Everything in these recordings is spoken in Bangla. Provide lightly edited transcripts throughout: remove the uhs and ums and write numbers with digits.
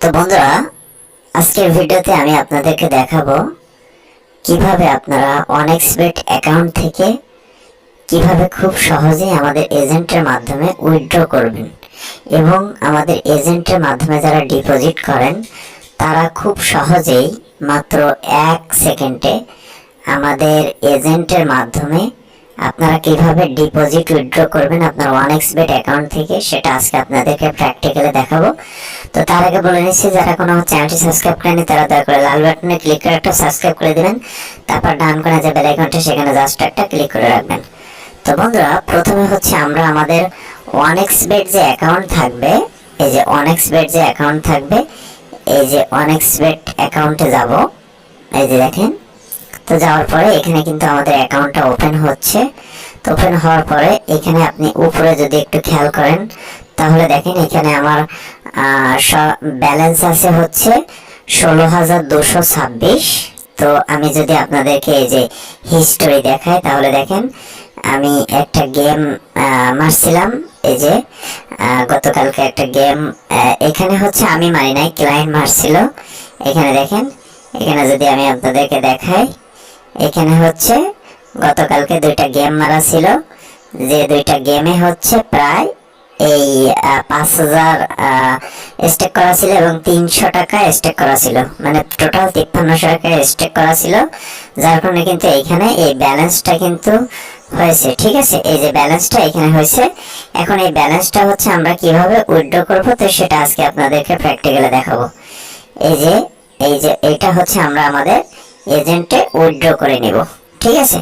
তো বন্ধুরা, আজকের ভিডিওতে আমি আপনাদেরকে দেখাবো কিভাবে আপনারা অনেক্সবেট অ্যাকাউন্ট থেকে কিভাবে খুব সহজেই আমাদের এজেন্টের মাধ্যমে উইথড্র করবেন এবং আমাদের এজেন্টের মাধ্যমে যারা ডিপোজিট করেন তারা খুব সহজেই মাত্র 1 সেকেন্ডে আমাদের এজেন্টের মাধ্যমে আপনারা কিভাবে ডিপোজিট উইথড্র করবেন আপনার অনেক্সবেট অ্যাকাউন্ট থেকে, সেটা আজকে আপনাদেরকে প্র্যাকটিক্যালি দেখাবো। তো তার আগে বলে নিচ্ছি, যারা কোনো চ্যানেলটি সাবস্ক্রাইব করেনি তারা দয়া করে লাল বাটনে ক্লিক করে একটা সাবস্ক্রাইব করে দিবেন। তারপর ডান কোণে যে বেল আইকনটা সেখানে জাস্ট একটা ক্লিক করে রাখবেন। তো বন্ধুরা, প্রথমে হচ্ছে আমরা আমাদের অনেক্সবেট যে অ্যাকাউন্ট থাকবে, এই যে অনেক্সবেট যে অ্যাকাউন্ট থাকবে, এই যে অনেক্সবেট অ্যাকাউন্টে যাব। এই যে দেখেন, তো যাওয়ার পরে এখানে কিন্তু আমাদের অ্যাকাউন্টটা ওপেন হচ্ছে। তো ওপেন হওয়ার পরে এখানে আপনি উপরে যদি একটু খেয়াল করেন তাহলে দেখেন এখানে আমার ব্যালেন্স আছে হচ্ছে 16,226। তো আমি যদি আপনাদেরকে এই যে হিস্টোরি দেখাই তাহলে দেখেন আমি একটা গেম মারছিলাম। এই যে গতকালকে একটা গেম এখানে হচ্ছে আমি মারি নাই, ক্লায়েন্ট মারছিল। এখানে দেখেন, এখানে যদি আমি আপনাদেরকে দেখাই, এখানে হচ্ছে গতকালকে 2টা গেম মারা ছিল, যে 2টা গেমে হচ্ছে প্রায় এই 5,000 স্টেক করা ছিল এবং 300 টাকা স্টেক করা ছিল, মানে টোটাল 5300 টাকা স্টেক করা ছিল। যার কারণে কিন্তু এইখানে এই ব্যালেন্সটা কিন্তু হয়েছে। ঠিক আছে, এই যে ব্যালেন্সটা এখানে হয়েছে। এখন এই ব্যালেন্সটা হচ্ছে আমরা কিভাবে উইথড্র করব, তো সেটা আজকে আপনাদেরকে প্র্যাকটিক্যালি দেখাবো। এই যে এইটা হচ্ছে আমরা আমাদের এজেন্টে উইথড্র করে নিব। ঠিক আছে,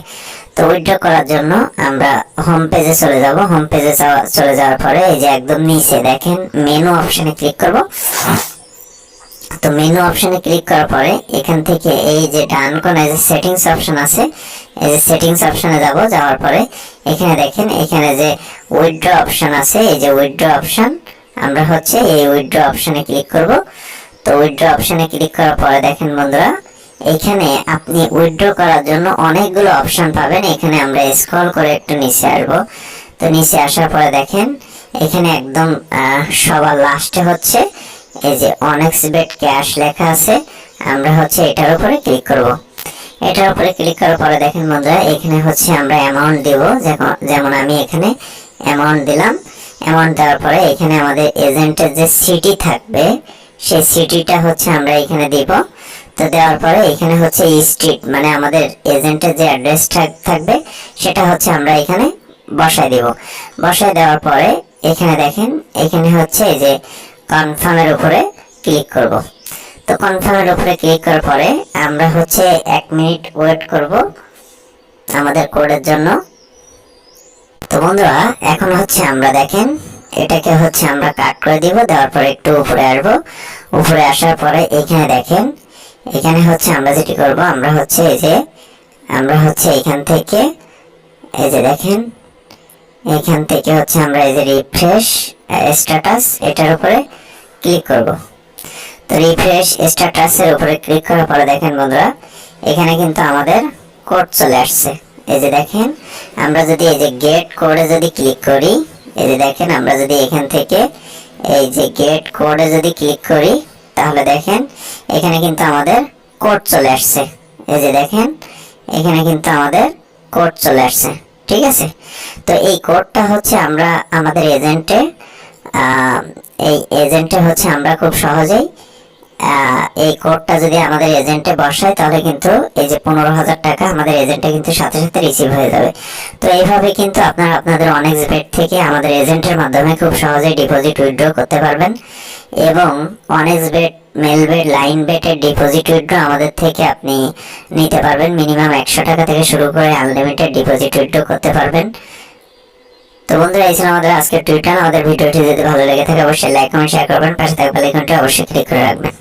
তো উইথড্র করার জন্য আমরা হোম পেজে চলে যাব। হোম পেজে চলে যাওয়ার পরে এই যে একদম নিচে দেখেন মেনু অপশনে ক্লিক করব। তো মেনু অপশনে ক্লিক করার পরে এখান থেকে এই যে ডান কোণে যে সেটিংস অপশন আছে, এই যে সেটিংস অপশনে যাব। যাওয়ার পরে এখানে দেখেন, এখানে যে উইথড্র অপশন আছে, এই যে উইথড্র অপশন, আমরা হচ্ছে এই উইথড্র অপশনে ক্লিক করব। তো উইথড্র অপশনে ক্লিক করার পরে দেখেন বন্ধুরা, এখানে আপনি উইথড্র করার জন্য অনেকগুলো অপশন পাবেন। এখানে আমরা স্ক্রল করে একটু নিচে আসবো। তো নিচে আসার পরে দেখেন এখানে একদম সবার লাস্টে হচ্ছে এই যে অনেক্সবেট ক্যাশ লেখা আছে, আমরা হচ্ছে এটার উপরে ক্লিক করব। এটার উপরে ক্লিক করার পরে দেখেন বন্ধুরা, এখানে হচ্ছে আমরা অ্যামাউন্ট দিব। যেমন আমি এখানে অ্যামাউন্ট দিলাম। অ্যামাউন্ট দেওয়ার পরে এখানে আমাদের এজেন্টের যে সিটি থাকবে সেই সিটিটা হচ্ছে আমরা এখানে দিব। তো দেওয়ার পরে এখানে হচ্ছে স্ট্রিট, মানে আমাদের এজেন্টের যে অ্যাড্রেস থাকবে সেটা হচ্ছে আমরা এখানে বসায় দিব। বসায় দেওয়ার পরে এখানে দেখেন, এখানে হচ্ছে এই যে কনফার্মের উপরে ক্লিক করব। তো কনফার্মের উপরে ক্লিক করার পরে আমরা হচ্ছে 1 মিনিট ওয়েট করব আমাদের কোডের জন্য। তো বন্ধুরা, এখন হচ্ছে আমরা দেখেন এটাকে হচ্ছে আমরা কাট করে দিব। দেওয়ার পরে একটু উপরে আসবো। উপরে আসার পরে এখানে দেখেন, এখানে হচ্ছে আমরা যেটি করব, আমরা হচ্ছে এখান থেকে এই যে দেখেন, এখান থেকে হচ্ছে আমরা এই যে রিফ্রেশ স্ট্যাটাস এটার উপরে ক্লিক করব। তো রিফ্রেশ স্ট্যাটাসের উপরে ক্লিক করার পরে দেখেন বন্ধুরা, এখানে কিন্তু আমাদের কোড চলে আসছে। এই যে দেখেন, আমরা যদি এই যে গেট কোডে যদি ক্লিক করি, এই যে দেখেন আমরা যদি এখান থেকে এই যে গেট কোডে যদি ক্লিক করি তাহলে দেখেন এখানে কিন্তু আমাদের কোড চলে আসছে। এই যে দেখেন এখানে কিন্তু আমাদের কোড চলে আসছে। ঠিক আছে, তো এই কোডটা হচ্ছে আমরা আমাদের এজেন্টে হচ্ছে আমরা খুব সহজেই এই কোডটা যদি আমাদের এজেন্টে বসায় তাহলে কিন্তু এই যে 15,000 টাকা আমাদের এজেন্টে কিন্তু সাথে সাথে রিসিভ হয়ে যাবে। তো এইভাবে কিন্তু আপনারা আপনাদের অনেক্সবেট থেকে আমাদের এজেন্টের মাধ্যমে খুব সহজেই ডিপোজিট উইথড্র করতে পারবেন এবং অনেক্সবেট, মেলবেট, লাইনবেটের ডিপোজিট উইথড্র আমাদের থেকে আপনি নিতে পারবেন। মিনিমাম 100 টাকা থেকে শুরু করে আনলিমিটেড ডিপোজিট উইথড্র করতে পারবেন। তো বন্ধুরা, এই ছিল আমাদের আজকের টিউটোরিয়াল। আমাদের ভিডিওটি যদি ভালো লেগে থাকে অবশ্যই লাইক, কমেন্ট, শেয়ার করবেন। পাশে থাকা বেল আইকনটি অবশ্যই ক্লিক করে রাখবেন।